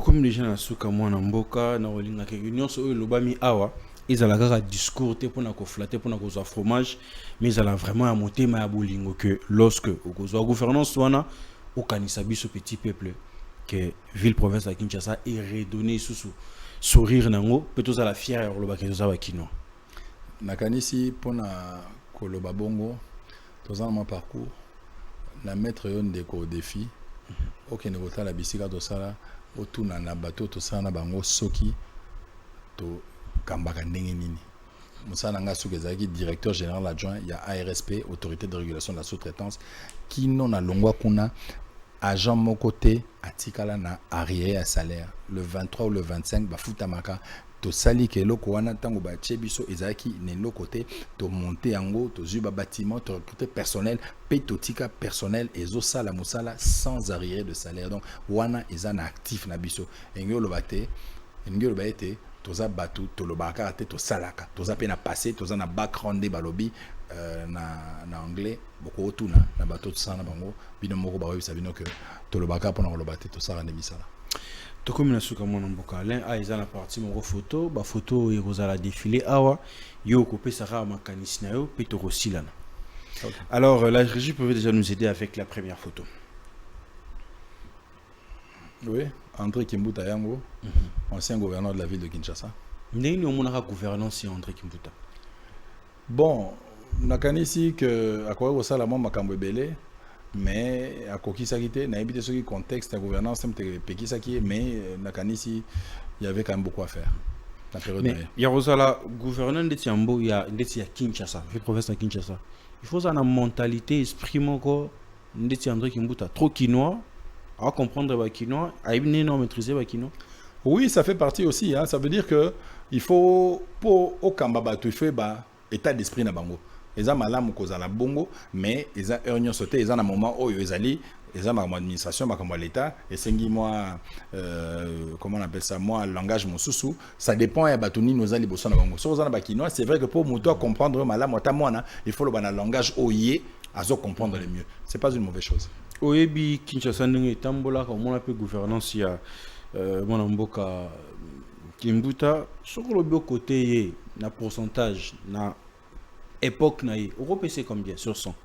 Speaker 4: Comme les gens suka mwana mboka na olinga ke union so lobami awa ezala kaka discours te pona ko flatter pona ko zo fromage mais ezala vraiment à monter ma bolingo que lorsque ko zo gouvernance wana au kanisa biso petit peuple que ville province de Kinshasa est redonné sous sourire nango peut-être la fière loba ke zo ba kino
Speaker 5: na kanisi pona ko loba bongo tozana ma parcours na maître yon de ko défi OK ne kota la bisika do sala otuna na bato to sana bango soki to kambaka ndenge nini musana nga soki ezaki directeur général adjoint ya ARSP autorité de régulation de la sous-traitance qui non na longwa kuna agent moko te atikala na arrière à salaire le 23 ou le 25 bafuta maka to sali ke loko wana tango ba chebiso ezaki ne lokote to monter yango to zuba bâtiment to recruter personnel pe to tika personnel ezo sala musala sans arriéré de salaire donc wana ezana actif na biso engelo bate toza batu to lobaka te to salaka toza pe na passé toza na background de balobi na anglais boko tuna na bato tsana bango bino moko ba webisa bino que to lobaka pona lobate to sala ne misala.
Speaker 4: Comme na suka mwana mboka l'un a eza na partie mon photo ba photo ekozala défilé awa yo ko pesara makanisi na yo pe to rosilana. Alors la régie peut déjà nous aider avec la première photo.
Speaker 5: Oui, André Kimbuta yango, ancien gouverneur de la ville de Kinshasa.
Speaker 4: Ndeni omonaka gouvernance ya André Kimbuta.
Speaker 5: Bon, nakanisi que akoya kosala mwa makambo ebele mais akokisaki te na ebite soki contexte ya gouvernance mte pekisaki mais nakanisi il y avait quand même beaucoup à faire la période.
Speaker 4: Mais ya rozala gouverneur ndeti ambo ya ndeti ya Kinshasa, le province de Kinshasa. Il faut ça na mentalité esprit moko ndeti André Kimbuta trop quinois à comprendre ba quinois, à non maîtriser ba quinois.
Speaker 5: Oui, ça fait partie aussi hein, ça veut dire que il faut pour au kambaba tu fais ba état d'esprit na bango. Eza malamu kozala bongo mais eza union sauté eza na moment oyo ezali eza ma administration ma comme l'état et sengi moi comment on appelle ça moi langage mosusu ça dépend ya batuni nozali boso na bango so ozana bakinois c'est vrai que pour muto comprendre malamu ta mwana il faut le bana langage oye azo comprendre le mieux c'est pas une mauvaise chose.
Speaker 4: Oyebi Kinshasa ndenge tambola ko mona pe gouvernance ya mwana mboka Kimbuta soko lo côté ye na pourcentage na époque naïe, Europe c'est combien sur 100?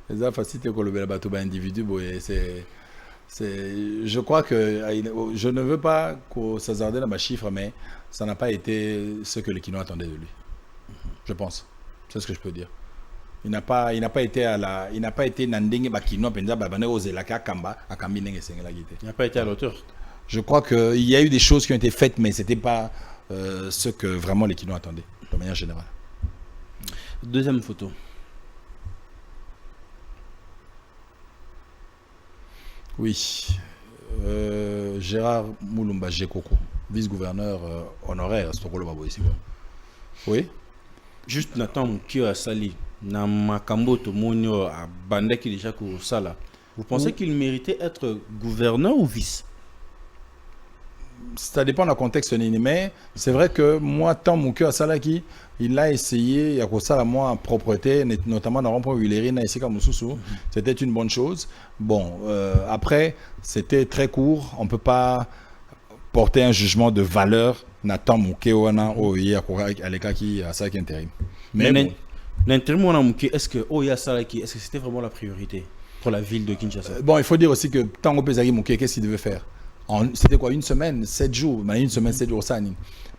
Speaker 5: Les facilité que le bateau individu, je crois que je ne veux pas qu'on s'hazarde dans ma chiffre, mais ça n'a pas été ce que les Kinois attendaient de lui. Je pense, c'est ce que je peux dire. Il n'a pas été nandenge bakino penza babane ozelaka kamba akambi ndenge sengela gite.
Speaker 4: Il n'a pas été à l'auteur.
Speaker 5: Je crois qu'il y a eu des choses qui ont été faites mais c'était pas ce que vraiment les Kinois attendaient de manière générale.
Speaker 4: Deuxième photo.
Speaker 5: Oui. Gérard Moulumba Jekoko, vice-gouverneur honoraire à Stokolo Babo ici. Oui.
Speaker 4: Juste Nathan Moukio a sali. Na makambo to monyo a bandaki déjà ko sala. Vous pensez qu'il méritait être gouverneur ou vice?
Speaker 5: Ça dépend du contexte, mais c'est vrai que moi, tant mon cœur à Salaki, il a essayé, il y a quoi ça, moi, en propreté, notamment dans le Huileri, c'était une bonne chose. Bon, après, c'était très court, on ne peut pas porter un jugement de valeur, Nathan Moukéouana, à l'écart qui a ça qui est intérim. Mais
Speaker 4: l'intérim, est-ce que est-ce que c'était vraiment la priorité pour la ville de Kinshasa?
Speaker 5: Bon, il faut dire aussi que tant Pezagi Mouké, qu'est-ce qu'il devait faire? C'était quoi, une semaine, 7 jours, une semaine, 7 jours, ça.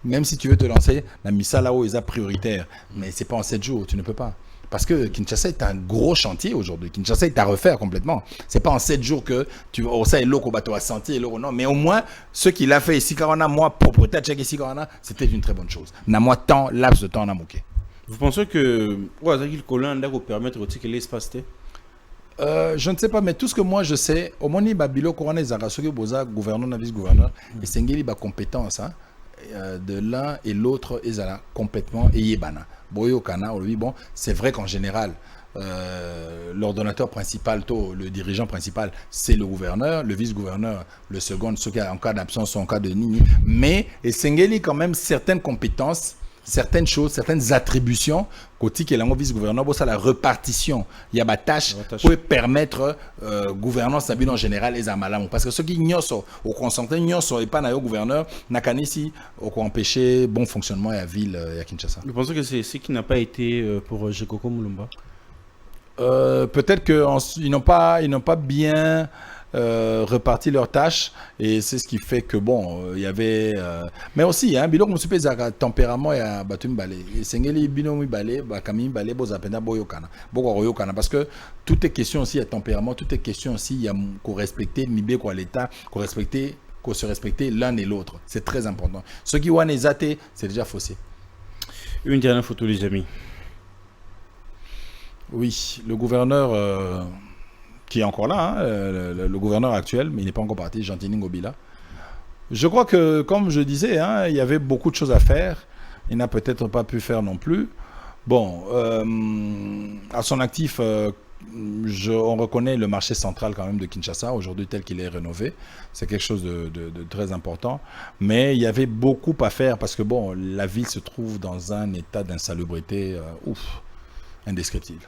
Speaker 5: Même si tu veux te lancer, la missa là-haut est prioritaire, mais c'est pas en 7 jours, tu ne peux pas. Parce que Kinshasa est un gros chantier aujourd'hui. Kinshasa est à refaire complètement. C'est pas en 7 jours que tu ça est l'eau bateau à sentir, non. Mais au moins, ce qu'il a fait ici, moi, propriétaire tchèque ici, c'était une très bonne chose. N'a moi tant, laps de temps, n'a manqué.
Speaker 4: Vous pensez que le Colin va permettre aussi que l'espace
Speaker 5: je ne sais pas, mais tout ce que moi je sais, au moment où Babilo Corona Zarasoki Boza, gouverneur, vice-gouverneur, et Sengeli ba compétence de l'un et l'autre, ils ont complètement Yébana. Boyo Kana, lui, bon, c'est vrai qu'en général, l'ordonnateur principal, le dirigeant principal, c'est le gouverneur, le vice-gouverneur, le second, ceux qui en cas d'absence ou en cas de nini. Mais Sengeli quand même certaines compétences, certaines choses, certaines attributions, côté qui est le vice-gouverneur, c'est la répartition. Il y a des tâches qui peuvent permettre gouvernance en général et amalam. Parce que ceux qui ignorent au concentré, ignorent et pas le gouverneur, n'a qu'à ici pour empêcher bon fonctionnement à la ville à Kinshasa.
Speaker 4: Vous pensez que c'est ce qui n'a pas été pour Jekoko Moulumba?
Speaker 5: Peut-être qu'ils n'ont pas bien reparti leurs tâches et c'est ce qui fait que bon il y avait mais aussi biloko musupe zaka tempérament ya batum balé sengeli bino mi balé ba kami balé boza penda boyokana boko royokana parce que tout est question aussi à tempérament, tout est question aussi il y a qu'on respecter nibe quoi l'état qu'on se respecter l'un et l'autre, c'est très important. Ce qui wane zate c'est déjà faussé.
Speaker 4: Une dernière photo les amis.
Speaker 5: Oui, le gouverneur qui est encore là, le gouverneur actuel, mais il n'est pas encore parti, Gentini Ngobila. Je crois que, comme je disais, il y avait beaucoup de choses à faire. Il n'a peut-être pas pu faire non plus. Bon, à son actif, on reconnaît le marché central quand même de Kinshasa, aujourd'hui tel qu'il est rénové. C'est quelque chose de très important. Mais il y avait beaucoup à faire parce que, bon, la ville se trouve dans un état d'insalubrité indescriptible.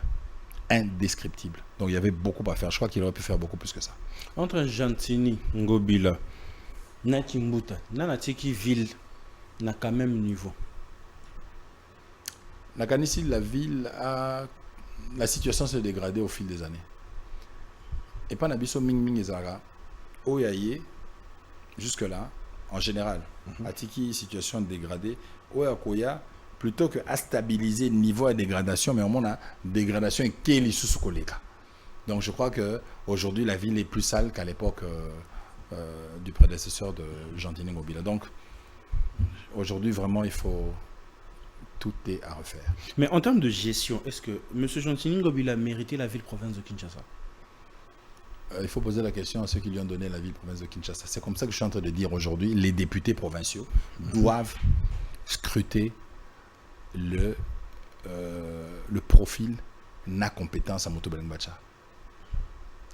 Speaker 5: Donc il y avait beaucoup à faire. Je crois qu'il aurait pu faire beaucoup plus que ça.
Speaker 4: Entre Gentini, Ngobila, Natimbuta, Nanatiki ville n'a quand même niveau.
Speaker 5: Ici, la ville la situation s'est dégradée au fil des années. Et pas Nabiso Ming Ming Ezara, Oyaye, jusque-là, en général, Atiki, situation dégradée, Oyakoya, plutôt que à stabiliser le niveau de dégradation, mais au moins la dégradation est qu'elle est sous colléga. Donc je crois que aujourd'hui la ville est plus sale qu'à l'époque du prédécesseur de Gentini Ngobila. Donc aujourd'hui vraiment il faut tout est à refaire.
Speaker 4: Mais en termes de gestion, est-ce que M. Gentini Ngobila a mérité la ville-province de Kinshasa?
Speaker 5: Il faut poser la question à ceux qui lui ont donné la ville-province de Kinshasa. C'est comme ça que je suis en train de dire aujourd'hui, les députés provinciaux doivent scruter le profil na compétence à Moto Belengbacha.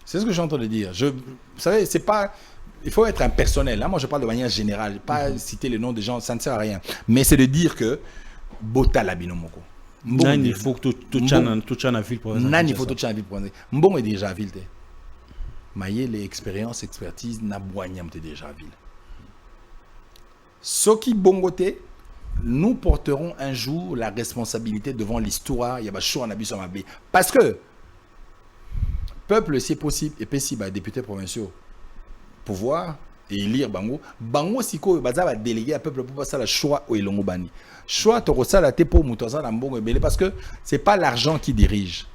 Speaker 5: C'est ce que je suis en train de dire. Vous savez, c'est pas. Il faut être impersonnel. Là, moi, je parle de manière générale. Pas citer le nom des gens, ça ne sert à rien. Mais c'est de dire que Bota la binomoko.
Speaker 4: Il faut que tout chana ville province.
Speaker 5: Il faut tout chana ville province. Mbon est déjà à ville. Maïe les expériences, expertise, na boignam te déjà à ville. Ce qui bongote. Nous porterons un jour la responsabilité devant l'histoire. Il y a parce que peuple, c'est possible, et puis si députés provinciaux pouvoir et élire Bango siko baza va déléguer à peuple pour passer le choix au Elongo Bani. Choix to ça la pour mutoza na mbongo belé parce que c'est pas l'argent qui dirige.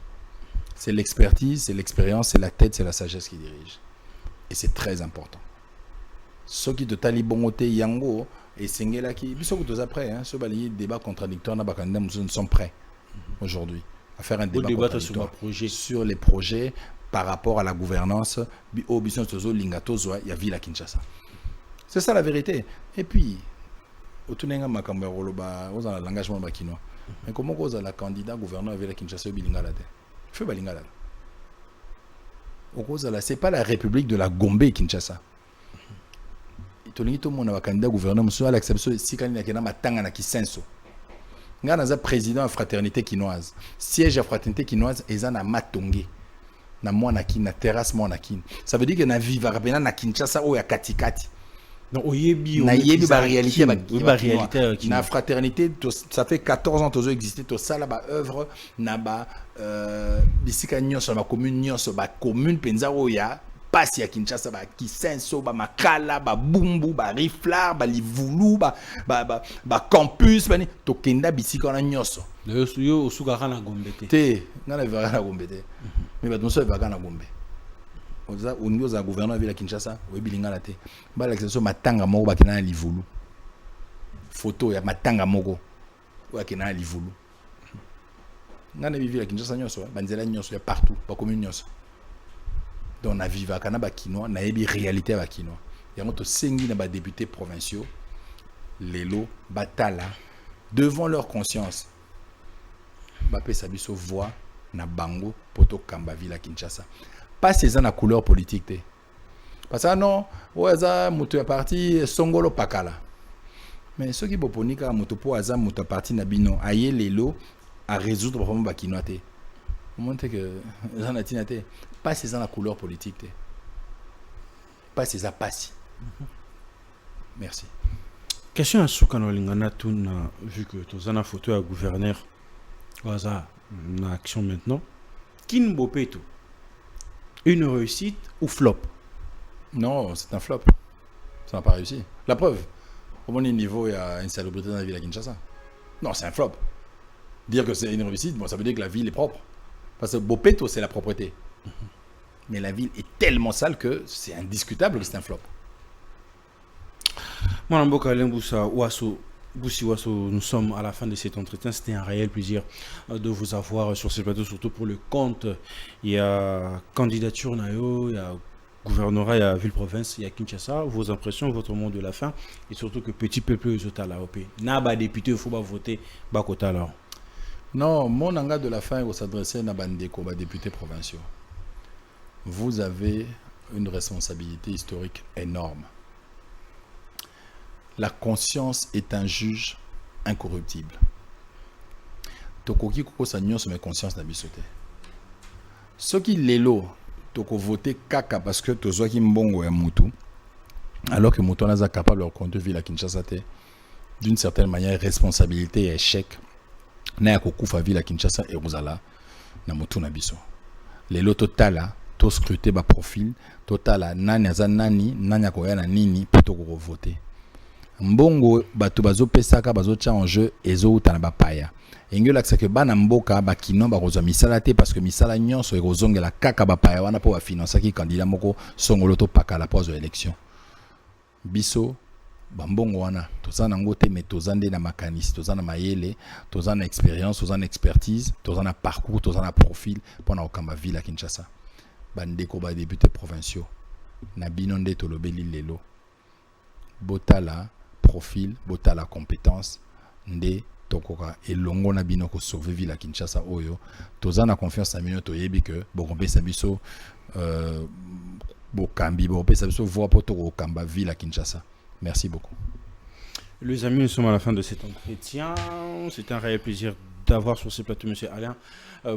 Speaker 5: C'est l'expertise, c'est l'expérience, c'est la tête, c'est la sagesse qui dirige. Et c'est très important. Ceux qui de talibongote yango et Sengela qui, puis tous après, ce débat contradictoire, nous sommes prêts aujourd'hui à faire un débat contradictoire sur les projets par rapport à la gouvernance. Il y a Ville à Kinshasa. C'est ça la vérité. Et puis, au Tunenga Makambo Roloba, vous avez l'engagement bakinois. Mais comment vous avez la candidat gouverneur avec la Kinshasa au Bilingala? Feu Balingala. C'est pas la République de la Gombe Kinshasa. Tout le monde a un candidat gouverneur, monsieur Alex Abso, si quand il y a un matanga na Kisenso. Il y a un président de fraternité quinoise. Siège à fraternité quinoise, et ça na matongé. Na moanakin, na terrasse moanakin. Ça veut dire que na viva na Kinshasa ou ya katikati.
Speaker 4: Donc, oyebi
Speaker 5: na yebi ba réalité
Speaker 4: na
Speaker 5: fraternité, ça fait 14 ans que ça existe. Tout ça là, ba œuvre, na ba bisika nyonso, ba commune nyonso, ba commune penza oya. Pasi ya Kinshasa ba Kisenso ba Makala ba Bumbu ba Riflar ba Livulu ba campus ba ni tokenda bisika na nyonso
Speaker 4: yo osukaka na Gombe
Speaker 5: te ngana vivaka na Gombe te mais ba donso vivaka na Gombe oza unio za gouverneur de la Kinshasa oyebilinga na te ba l'exception matanga moko ba kina na Livulu photo ya matanga moko wa kina na Livulu ngana vivi la Kinshasa nyonso ba nzela nyonso ya partout ba commune nyonso. Donc, on a vécu à Kanaba Kinois, on a eu réalité à Kinois. Il y a un sengi na députés provinciaux, Lelo, Batala, devant leur conscience. Bapé Sabiso voix na Bango, Poto Kamba Villa Kinshasa. Pas ces na couleur politique. Parce que non, ouais, ça, mutu parti Songolo Pakala. Mais ceux qui boponika mutu po aza mutu parti na bino, aye Lelo à résoudre le problème Bakinois. Montre que ça n'a pas ces la couleur politique, pas ces passi. Merci.
Speaker 4: Question à Soukano Lingana Toun, vu que tu as une photo à gouverneur, Waza, une action maintenant. Kin Bopeto, une réussite ou flop?
Speaker 5: Non, c'est un flop. Ça n'a pas réussi. La preuve, au mon niveau, il y a une salubrité dans la ville de Kinshasa. Non, c'est un flop. Dire que c'est une réussite, bon, ça veut dire que la ville est propre. Parce que Bopeto, c'est la propreté. Mais la ville est tellement sale que c'est indiscutable que c'est un flop.
Speaker 4: Nous sommes à la fin de cet entretien. C'était un réel plaisir de vous avoir sur ce plateau, surtout pour le compte. Il y a candidature Nayo, il y a gouvernorat, il y a ville-province, il y a Kinshasa. Vos impressions, votre mot de la fin. Et surtout que petit peuple est à la OP. N'a député, il faut pas voter Bakota alors.
Speaker 5: Non, mon engagement de la fin est s'adresser à Bandeko, à députés provinciaux. Vous avez une responsabilité historique énorme. La conscience est un juge incorruptible. Tokoki koko sa nyonso mais conscience na bisote. Ceux qui lelo toko voter kaka parce que tozwa ki mbongo ya mutu alors que mutu naza capable de conduire ville à Kinshasa te d'une certaine manière responsabilité et échec. Na ya kokufa ville à Kinshasa et Rosala na mutu na biso. Lelo totala to scruter ba profil totala nani aza nani nani akoya na nini pour to voter. Mbongo bato bazopesaka bazotia en jeu ezouta na bapaya. Engela que bana mboka bakino bakozwa misala te parce que misala nyonso ekozongela kaka bapaya wana po bafinancer ki candidat moko songolo to pakala po zo élection. Biso bambongo wana tozana ngo te mais tozande na makanisi tozana mayele tozana expérience tozana expertise tozana parcours tozana profil pona okamba ville à Kinshasa. Bandeko ba députés provinciaux na binonde tolobeli lelo botala profil botala compétence nde tokoka elongo na bino ko sauver ville à Kinshasa oyo tozana confiance na bino toyebi que bokompesa biso bokambi bopesa biso voix pour tokokamba ville à Kinshasa. Merci beaucoup.
Speaker 4: Les amis, nous sommes à la fin de cet entretien. C'est un réel plaisir d'avoir sur ce plateau M. Alain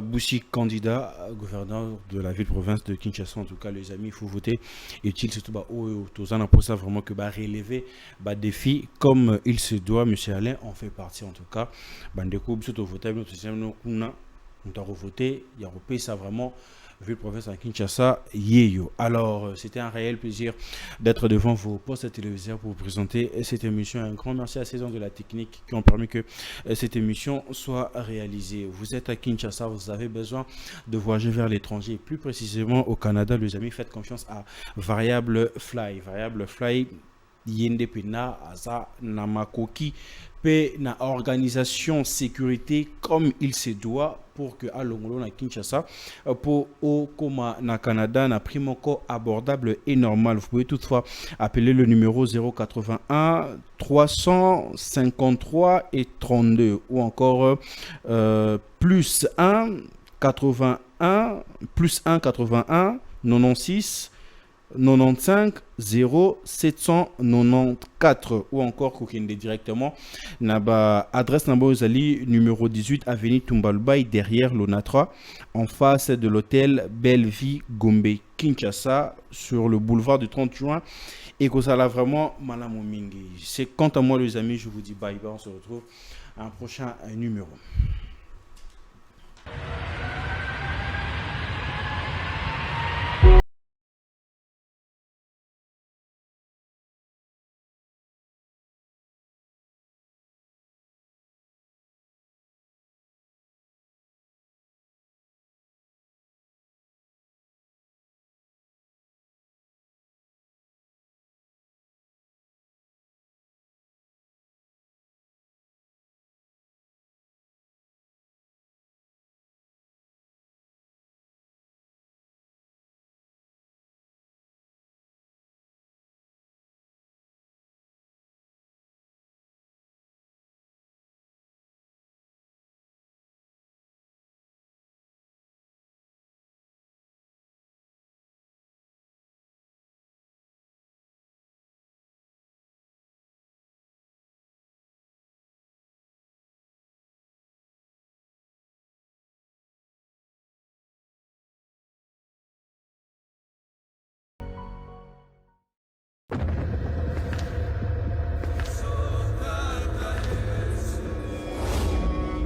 Speaker 4: Boussi, candidat gouverneur de la ville-province de Kinshasa. En tout cas, les amis, il faut voter. Utile surtout tous en pour ça vraiment que relever défi comme il se doit. M. Alain en fait partie en tout cas. Bandeko, surtout voter, nous avons voté. Il y a ça vraiment. Ville-province à Kinshasa, Yeyo. Alors, c'était un réel plaisir d'être devant vos postes téléviseurs pour vous présenter cette émission. Un grand merci à ces gens de la technique qui ont permis que cette émission soit réalisée. Vous êtes à Kinshasa, vous avez besoin de voyager vers l'étranger, plus précisément au Canada. Les amis, faites confiance à Variable Fly. Variable Fly, Yende Pena, Aza Namakoki, paix na organisation sécurité comme il se doit pour que à Longolo na Kinshasa pour au Koma na Canada na prix moko abordable et normal. Vous pouvez toutefois appeler le numéro 081 353 et 32 ou encore plus 1 81 plus 1 81 96 95 0794 ou encore Kokende directement naba adresse Nambozali numéro 18 avenue Tumbalbaï derrière l'Onatra en face de l'hôtel Bellevue Gombe Kinshasa sur le boulevard du 30 juin et que ça l'a vraiment Malamu Mingi. C'est quant à moi les amis, je vous dis bye bye, on se retrouve à un prochain numéro.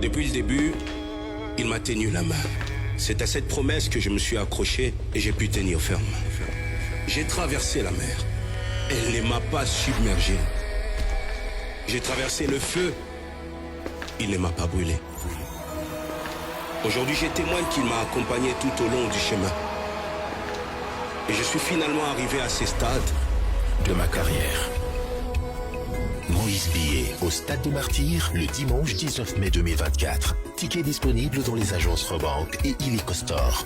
Speaker 1: Depuis le début, il m'a tenu la main. C'est à cette promesse que je me suis accroché et j'ai pu tenir ferme. J'ai traversé la mer. Elle ne m'a pas submergé. J'ai traversé le feu. Il ne m'a pas brûlé. Aujourd'hui, je témoigne qu'il m'a accompagné tout au long du chemin. Et je suis finalement arrivé à ces stades
Speaker 2: de ma carrière. Moïse Billet au Stade des Martyrs le dimanche 19 mai 2024. Ticket disponible dans les agences Rebank et Illico Store.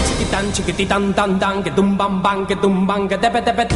Speaker 3: Chiquititan, chiquititan, tan, tan, que tum bam bam, que tum bam, que tepe tepe.